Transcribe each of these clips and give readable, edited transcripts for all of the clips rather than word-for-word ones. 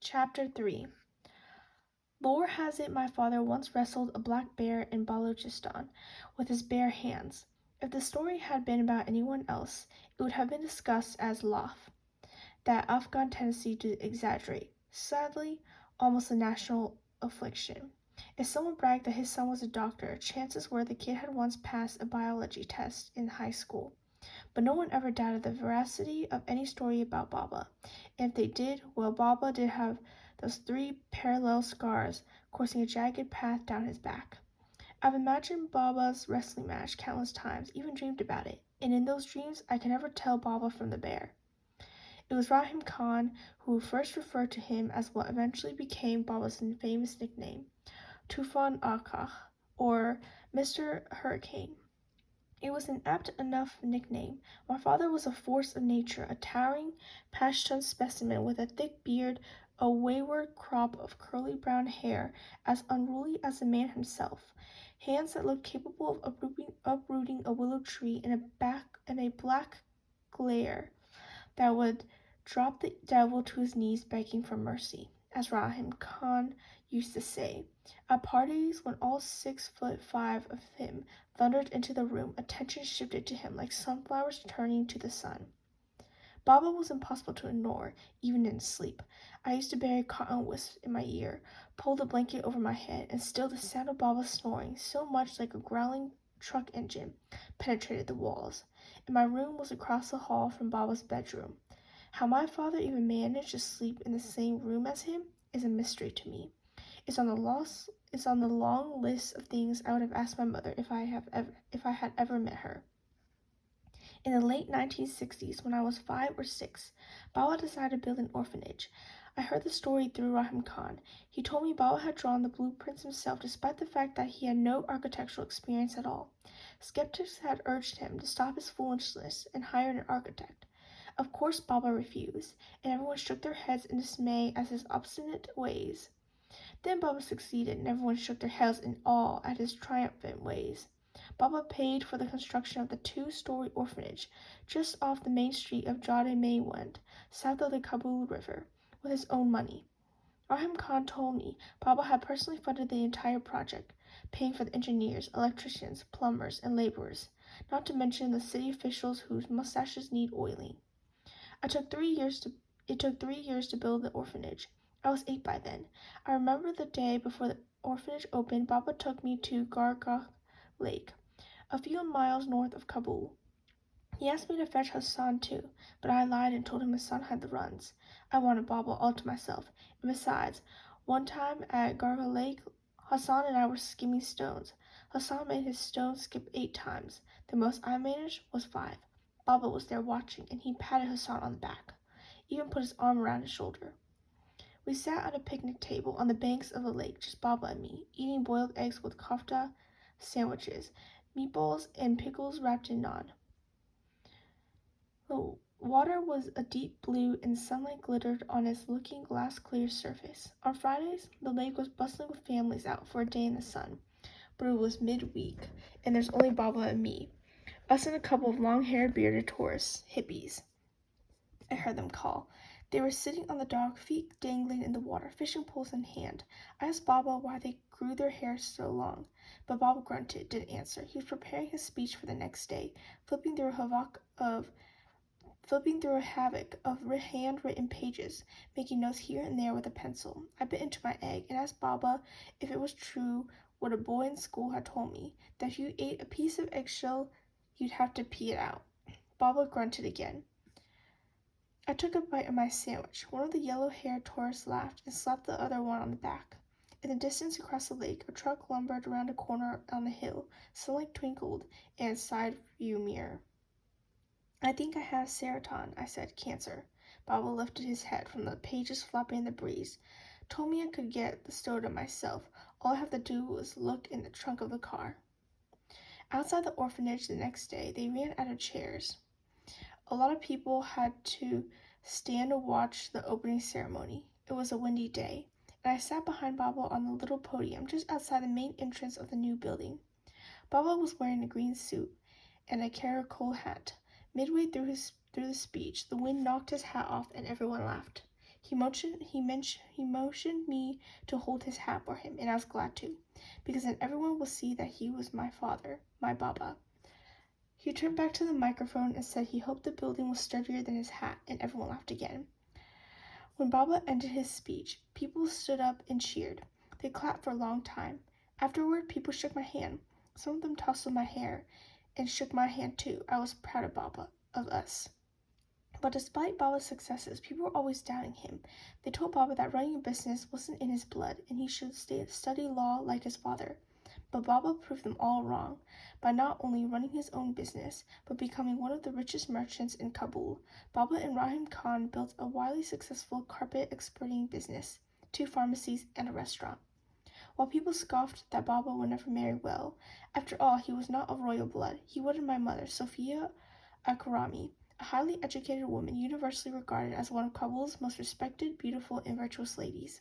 Chapter 3. Lore has it my father once wrestled a black bear in Balochistan with his bare hands. If the story had been about anyone else, it would have been discussed as laugh, that Afghan tendency to exaggerate, sadly, almost a national affliction. If someone bragged that his son was a doctor, chances were the kid had once passed a biology test in high school. But no one ever doubted the veracity of any story about Baba. And if they did, well, Baba did have those 3 parallel scars coursing a jagged path down his back. I've imagined Baba's wrestling match countless times, even dreamed about it, and in those dreams I can never tell Baba from the bear. It was Rahim Khan who first referred to him as what eventually became Baba's famous nickname, Tufan Akah, or Mr. Hurricane. It was an apt enough nickname. My father was a force of nature, a towering Pashtun specimen with a thick beard, a wayward crop of curly brown hair, as unruly as the man himself, hands that looked capable of uprooting a willow tree in a black glare that would drop the devil to his knees begging for mercy, as Rahim Khan used to say. At parties, when all 6'5" of him thundered into the room, attention shifted to him like sunflowers turning to the sun. Baba was impossible to ignore, even in sleep. I used to bury cotton wisps in my ear, pull the blanket over my head, and still the sound of Baba snoring, so much like a growling truck engine, penetrated the walls. And my room was across the hall from Baba's bedroom. How my father even managed to sleep in the same room as him is a mystery to me. It's on the long list of things I would have asked my mother if I had ever met her. In the late 1960s, when I was 5 or 6, Baba decided to build an orphanage. I heard the story through Rahim Khan. He told me Baba had drawn the blueprints himself despite the fact that he had no architectural experience at all. Skeptics had urged him to stop his foolishness and hire an architect. Of course Baba refused, and everyone shook their heads in dismay at his obstinate ways. Then Baba succeeded, and everyone shook their heads in awe at his triumphant ways. Baba paid for the construction of the 2-story orphanage just off the main street of Jade Maywand, south of the Kabul River, with his own money. Rahim Khan told me Baba had personally funded the entire project, paying for the engineers, electricians, plumbers, and laborers, not to mention the city officials whose mustaches need oiling. It took 3 years to build the orphanage. I was 8 by then. I remember the day before the orphanage opened, Baba took me to Gargah Lake, a few miles north of Kabul. He asked me to fetch Hassan too, but I lied and told him Hassan had the runs. I wanted Baba all to myself, and besides, one time at Gargah Lake, Hassan and I were skimming stones. Hassan made his stone skip 8 times. The most I managed was 5. Baba was there watching, and he patted Hassan on the back, even put his arm around his shoulder. We sat at a picnic table on the banks of the lake, just Baba and me, eating boiled eggs with kofta sandwiches, meatballs, and pickles wrapped in naan. The water was a deep blue and sunlight glittered on its looking glass-clear surface. On Fridays, the lake was bustling with families out for a day in the sun, but it was midweek, and there's only Baba and me, us and a couple of long-haired bearded tourists, hippies, I heard them call. They were sitting on the dock, feet dangling in the water, fishing poles in hand. I asked Baba why they grew their hair so long, but Baba grunted, didn't answer. He was preparing his speech for the next day, flipping through a havoc of handwritten pages, making notes here and there with a pencil. I bit into my egg and asked Baba if it was true what a boy in school had told me, that if you ate a piece of eggshell, you'd have to pee it out. Baba grunted again. I took a bite of my sandwich. One of the yellow-haired tourists laughed and slapped the other one on the back. In the distance across the lake, a truck lumbered around a corner on the hill. Sunlight twinkled in its side view mirror. I think I have serotonin, I said. Cancer. Baba lifted his head from the pages flopping in the breeze. Told me I could get the soda myself. All I have to do was look in the trunk of the car. Outside the orphanage the next day, they ran out of chairs. A lot of people had to stand to watch the opening ceremony. It was a windy day, and I sat behind Baba on the little podium just outside the main entrance of the new building. Baba was wearing a green suit and a caracol hat. Midway through the speech, the wind knocked his hat off and everyone laughed. He motioned me to hold his hat for him, and I was glad to, because then everyone would see that he was my father, my Baba. He turned back to the microphone and said he hoped the building was sturdier than his hat, and everyone laughed again. When Baba ended his speech, people stood up and cheered. They clapped for a long time. Afterward, people shook my hand. Some of them tousled my hair and shook my hand too. I was proud of Baba, of us. But despite Baba's successes, people were always doubting him. They told Baba that running a business wasn't in his blood and he should study law like his father. But Baba proved them all wrong by not only running his own business, but becoming one of the richest merchants in Kabul. Baba and Rahim Khan built a widely successful carpet exporting business, 2 pharmacies, and a restaurant. While people scoffed that Baba would never marry well, after all, he was not of royal blood. He wedded my mother, Sophia Akrami, a highly educated woman universally regarded as one of Kabul's most respected, beautiful, and virtuous ladies.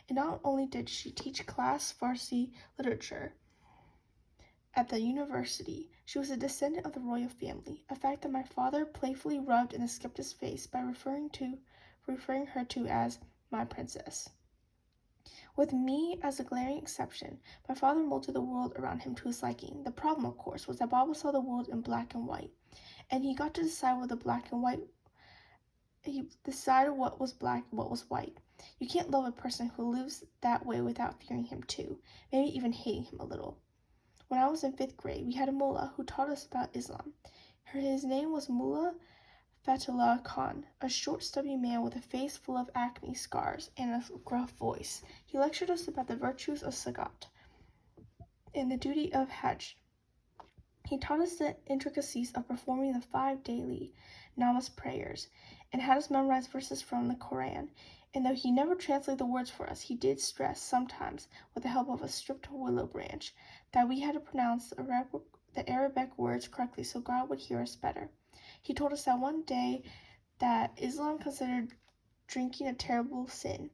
And not only did she teach class Farsi literature at the university, she was a descendant of the royal family, a fact that my father playfully rubbed in the skeptic's face by referring her to as my princess. With me as a glaring exception, my father molded the world around him to his liking. The problem, of course, was that Baba saw the world in black and white, and he got to decide what the black and white. He decided what was black and what was white. You can't love a person who lives that way without fearing him too, maybe even hating him a little. When I was in 5th grade, we had a mullah who taught us about Islam. His name was Mullah Fatullah Khan, a short, stubby man with a face full of acne scars and a gruff voice. He lectured us about the virtues of Sagat and the duty of Hajj. He taught us the intricacies of performing the 5 daily namaz prayers and had us memorize verses from the Quran. And though he never translated the words for us, he did stress, sometimes with the help of a stripped willow branch, that we had to pronounce the Arabic words correctly so God would hear us better. He told us that one day that Islam considered drinking a terrible sin.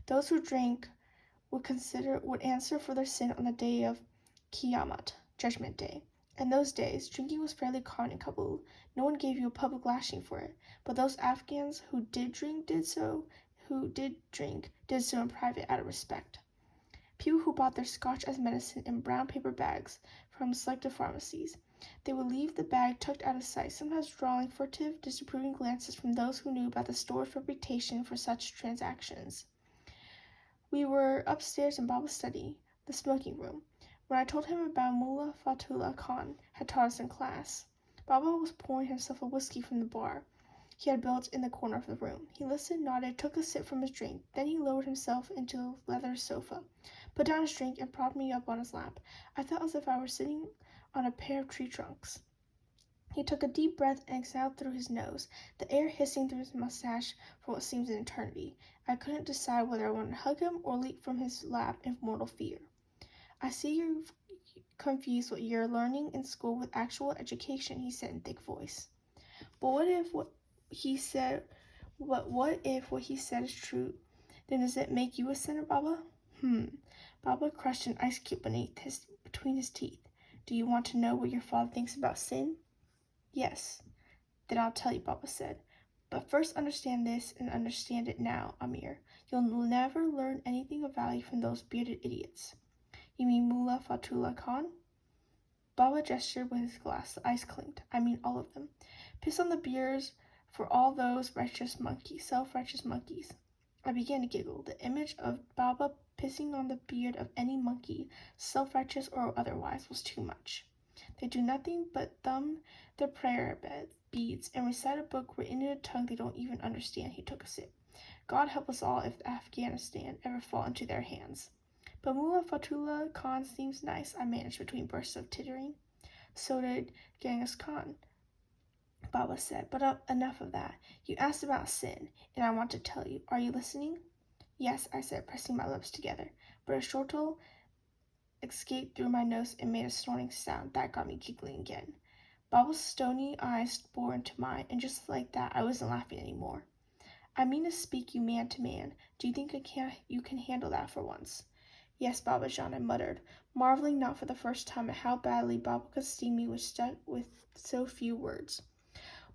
Those who drank would answer for their sin on the day of Qiyamah, Judgment Day. In those days, drinking was fairly common in Kabul. No one gave you a public lashing for it, but those Afghans who did drink did so in private out of respect. People who bought their scotch as medicine in brown paper bags from selected pharmacies. They would leave the bag tucked out of sight, sometimes drawing furtive, disapproving glances from those who knew about the store's reputation for such transactions. We were upstairs in Baba's study, the smoking room, when I told him about Mullah Fatullah Khan had taught us in class. Baba was pouring himself a whiskey from the bar he had built in the corner of the room. He listened, nodded, took a sip from his drink. Then he lowered himself into the leather sofa, put down his drink, and propped me up on his lap. I felt as if I were sitting on a pair of tree trunks. He took a deep breath and exhaled through his nose, the air hissing through his mustache for what seemed an eternity. I couldn't decide whether I wanted to hug him or leap from his lap in mortal fear. I see you're confused what you're learning in school with actual education, he said in thick voice. But what if what he said is true? Then does it make you a sinner, Baba? Baba crushed an ice cube between his teeth. Do you want to know what your father thinks about sin? Yes. Then I'll tell you, Baba said. But first understand this and understand it now, Amir. You'll never learn anything of value from those bearded idiots. You mean Mullah Fatullah Khan? Baba gestured with his glass. The ice clinked. I mean all of them. Piss on the beers for all those self-righteous monkeys. I began to giggle. The image of Baba pissing on the beard of any monkey, self-righteous or otherwise, was too much. They do nothing but thumb their prayer beads and recite a book written in a tongue they don't even understand. He took a sip. God help us all if Afghanistan ever fall into their hands. But Mullah Fatullah Khan seems nice, I managed between bursts of tittering. So did Genghis Khan, Baba said, but enough of that. You asked about sin, and I want to tell you. Are you listening? Yes, I said, pressing my lips together, but a chortle escaped through my nose and made a snorting sound. That got me giggling again. Baba's stony eyes bored into mine, and just like that, I wasn't laughing anymore. I mean to speak you man to man. Do you think you can handle that for once? Yes, Baba Jan, I muttered, marveling not for the first time at how badly Baba could sting me with so few words.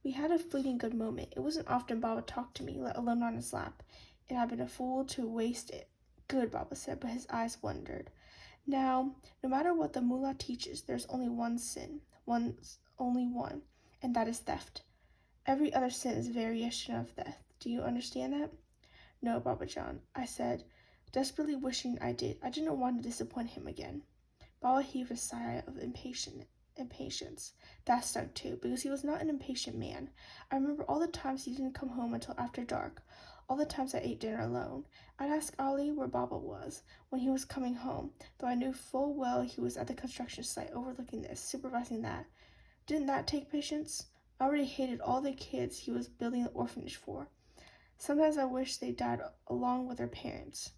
We had a fleeting good moment. It wasn't often Baba talked to me, let alone on his lap. and I've been a fool to waste it. Good, Baba said, but his eyes wondered. Now, no matter what the mullah teaches, there's only one sin, only one, and that is theft. Every other sin is a variation of theft. Do you understand that? No, Baba John, I said, desperately wishing I did. I didn't want to disappoint him again. Baba heaved a sigh of impatience. That stung too, because he was not an impatient man. I remember all the times he didn't come home until after dark, all the times I ate dinner alone. I'd ask Ali where Baba was when he was coming home, though I knew full well he was at the construction site, overlooking this, supervising that. Didn't that take patience? I already hated all the kids he was building the orphanage for. Sometimes I wished they died along with their parents.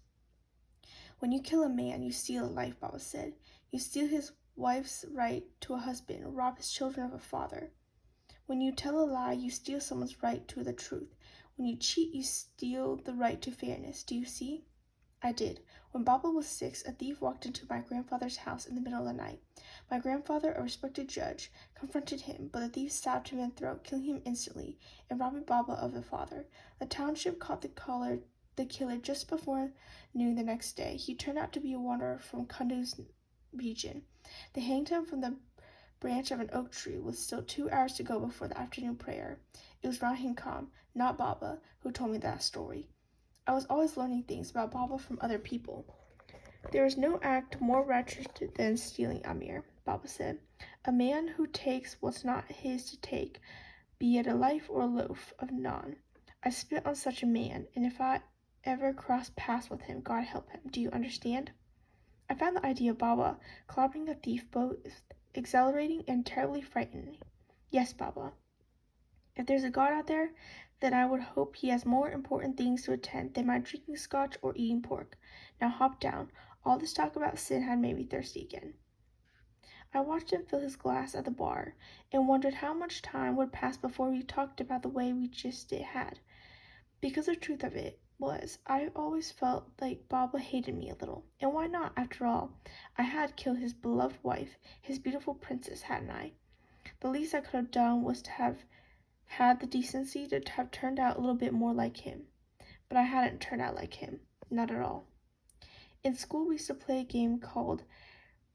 When you kill a man, you steal a life, Baba said. You steal his wife's right to a husband, rob his children of a father. When you tell a lie, you steal someone's right to the truth. When you cheat, you steal the right to fairness. Do you see? I did. When Baba was 6, a thief walked into my grandfather's house in the middle of the night. My grandfather, a respected judge, confronted him, but the thief stabbed him in the throat, killing him instantly, and robbing Baba of the father. The township caught the killer just before noon the next day. He turned out to be a wanderer from Kundu's region. They hanged him from the branch of an oak tree with still 2 hours to go before the afternoon prayer. It was Rahim Khan, not Baba, who told me that story. I was always learning things about Baba from other people. There is no act more wretched than stealing, Amir, Baba said. A man who takes what's not his to take, be it a life or a loaf of naan. I spit on such a man, and if I ever cross paths with him, God help him. Do you understand? I found the idea of Baba clobbering a thief both exhilarating and terribly frightening. Yes, Baba. If there's a God out there, then I would hope he has more important things to attend than my drinking scotch or eating pork. Now hop down. All this talk about sin had made me thirsty again. I watched him fill his glass at the bar and wondered how much time would pass before we talked about the way we just had. Because the truth of it was, I always felt like Baba hated me a little. And why not, after all? I had killed his beloved wife, his beautiful princess, hadn't I? The least I could have done was to have had the decency to have turned out a little bit more like him. But I hadn't turned out like him. Not at all. In school, we used to play a game called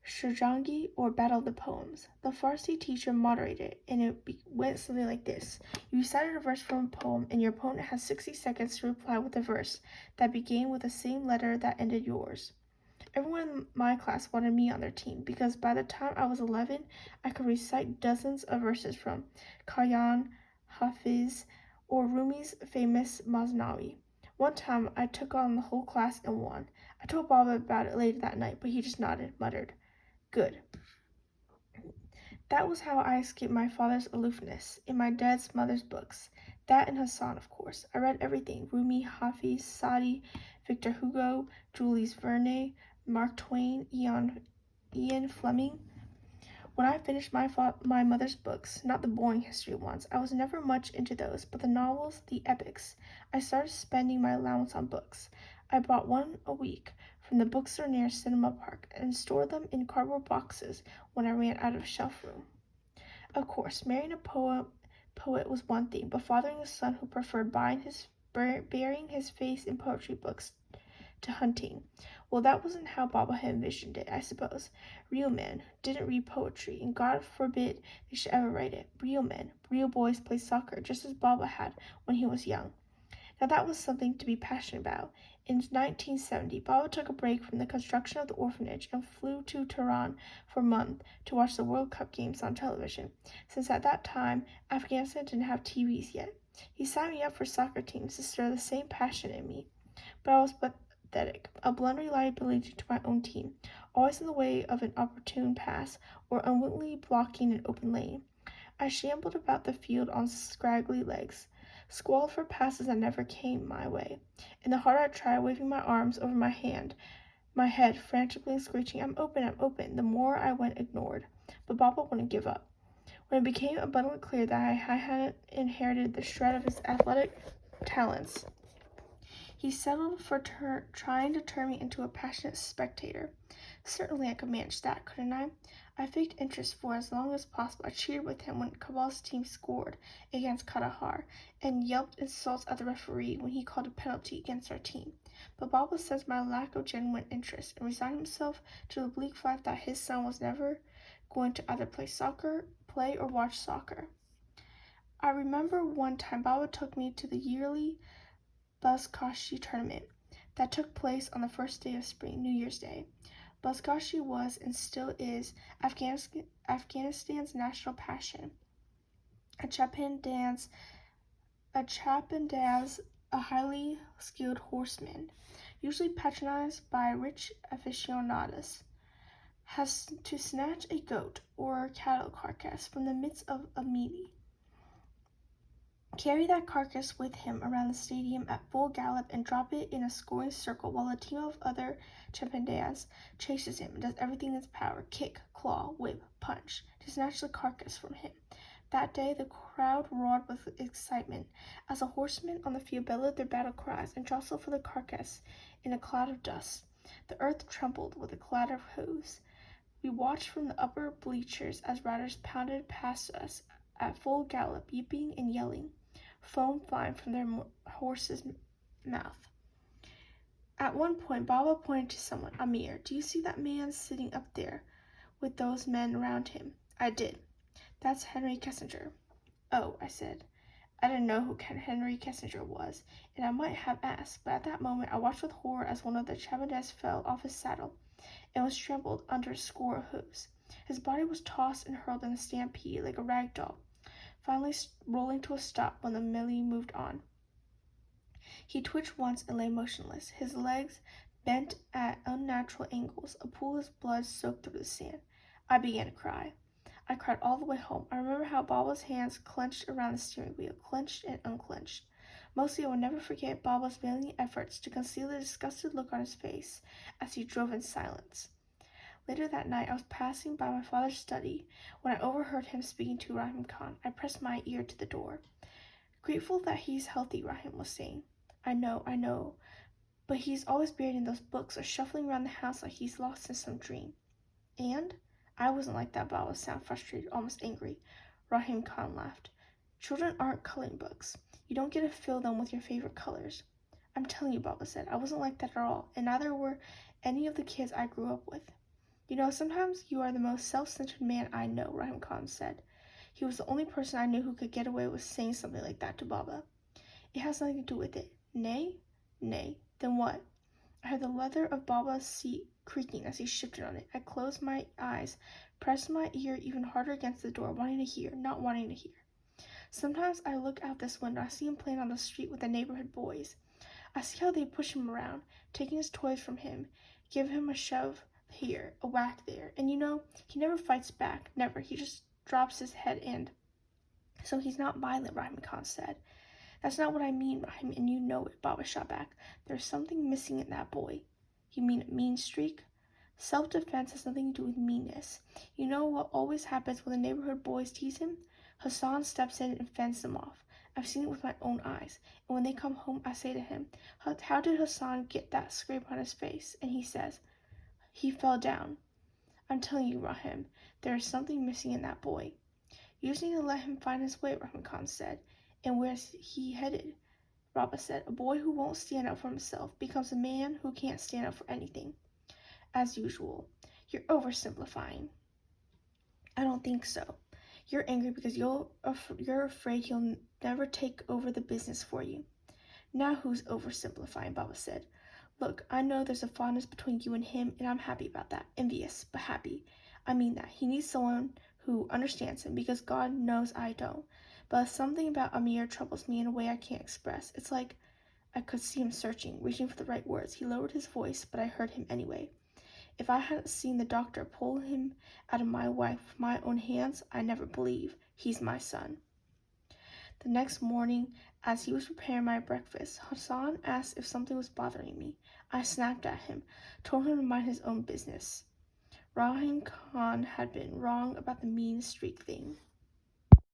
Shirjangi, or Battle of the Poems. The Farsi teacher moderated it, and it went something like this. You recited a verse from a poem, and your opponent has 60 seconds to reply with a verse that began with the same letter that ended yours. Everyone in my class wanted me on their team, because by the time I was 11, I could recite dozens of verses from Khayyam, Hafiz, or Rumi's famous Masnavi. One time, I took on the whole class and won. I told Baba about it later that night, but he just nodded, muttered, "Good." That was how I escaped my father's aloofness in my dad's mother's books. That and Hassan, of course. I read everything. Rumi, Hafiz, Sadi, Victor Hugo, Jules Verne, Mark Twain, Ian Fleming. When I finished my mother's books, not the boring history ones, I was never much into those, but the novels, the epics, I started spending my allowance on books. I bought one a week from the bookstore near Cinema Park and stored them in cardboard boxes when I ran out of shelf room. Of course, marrying a poet was one thing, but fathering a son who preferred burying his face in poetry books to hunting, well, that wasn't how Baba had envisioned it, I suppose. Real men didn't read poetry, and God forbid they should ever write it. Real men, real boys play soccer, just as Baba had when he was young. Now that was something to be passionate about. In 1970, Baba took a break from the construction of the orphanage and flew to Tehran for a month to watch the World Cup games on television, since at that time, Afghanistan didn't have TVs yet. He signed me up for soccer teams to stir the same passion in me. But I was pathetic, a blunt reliability to my own team, always in the way of an opportune pass or unwittingly blocking an open lane. I shambled about the field on scraggly legs, squalled for passes that never came my way, and the harder I tried waving my arms over my head frantically screeching, I'm open, the more I went ignored. But Baba wouldn't give up. When it became abundantly clear that I hadn't inherited the shred of his athletic talents, he settled for trying to turn me into a passionate spectator. Certainly I could manage that, couldn't I? I faked interest for as long as possible. I cheered with him when Kabal's team scored against Kandahar and yelped insults at the referee when he called a penalty against our team. But Baba sensed my lack of genuine interest and resigned himself to the bleak fact that his son was never going to either play or watch soccer. I remember one time Baba took me to the yearly Buzkashi tournament that took place on the first day of spring, New Year's Day. Buzkashi was and still is Afghanistan's national passion. A Chapin dance, a highly skilled horseman, usually patronized by rich aficionados, has to snatch a goat or cattle carcass from the midst of a melee. Carry that carcass with him around the stadium at full gallop and drop it in a scoring circle while a team of other Chapandeas chases him and does everything in its power, kick, claw, whip, punch, to snatch the carcass from him. That day the crowd roared with excitement as the horsemen on the field bellowed their battle cries and jostled for the carcass in a cloud of dust. The earth trembled with a clatter of hooves. We watched from the upper bleachers as riders pounded past us at full gallop, yipping and yelling, foam flying from their horses' mouth. At one point, Baba pointed to someone. Amir, do you see that man sitting up there with those men around him? I did. That's Henry Kissinger. Oh, I said. I didn't know who Henry Kissinger was, and I might have asked, but at that moment I watched with horror as one of the Chabandes fell off his saddle and was trampled under a score of hooves. His body was tossed and hurled in a stampede like a rag doll, finally rolling to a stop when the melee moved on. He twitched once and lay motionless, his legs bent at unnatural angles, a pool of blood soaked through the sand. I began to cry. I cried all the way home. I remember how Baba's hands clenched around the steering wheel, clenched and unclenched. Mostly I will never forget Baba's valiant efforts to conceal the disgusted look on his face as he drove in silence. Later that night, I was passing by my father's study when I overheard him speaking to Rahim Khan. I pressed my ear to the door. Grateful that he's healthy, Rahim was saying. I know, but he's always buried in those books or shuffling around the house like he's lost in some dream. And? I wasn't like that, Baba sounded frustrated, almost angry. Rahim Khan laughed. Children aren't coloring books. You don't get to fill them with your favorite colors. I'm telling you, Baba said, I wasn't like that at all, and neither were any of the kids I grew up with. You know, sometimes you are the most self-centered man I know, Rahim Khan said. He was the only person I knew who could get away with saying something like that to Baba. It has nothing to do with it. Nay? Nay. Then what? I heard the leather of Baba's seat creaking as he shifted on it. I closed my eyes, pressed my ear even harder against the door, wanting to hear, not wanting to hear. Sometimes I look out this window. I see him playing on the street with the neighborhood boys. I see how they push him around, taking his toys from him, give him a shove here, a whack there. And you know, he never fights back, never. He just drops his head in. So he's not violent, Rahim Khan said. That's not what I mean, Rahim, and you know it, Baba shot back. There's something missing in that boy. You mean a mean streak? Self-defense has nothing to do with meanness. You know what always happens when the neighborhood boys tease him? Hassan steps in and fends them off. I've seen it with my own eyes. And when they come home, I say to him, how did Hassan get that scrape on his face? And he says, he fell down. I'm telling you, Rahim, there is something missing in that boy. You just need to let him find his way, Rahim Khan said. And where's he headed? Baba said, a boy who won't stand up for himself becomes a man who can't stand up for anything. As usual, you're oversimplifying. I don't think so. You're angry because you're afraid he'll never take over the business for you. Now who's oversimplifying, Baba said. Look, I know there's a fondness between you and him, and I'm happy about that. Envious, but happy. I mean that. He needs someone who understands him, because God knows I don't. But something about Amir troubles me in a way I can't express. It's like I could see him searching, reaching for the right words. He lowered his voice, but I heard him anyway. If I hadn't seen the doctor pull him out of my wife with my own hands, I never believe he's my son. The next morning, as he was preparing my breakfast, Hassan asked if something was bothering me. I snapped at him, told him to mind his own business. Rahim Khan had been wrong about the mean streak thing.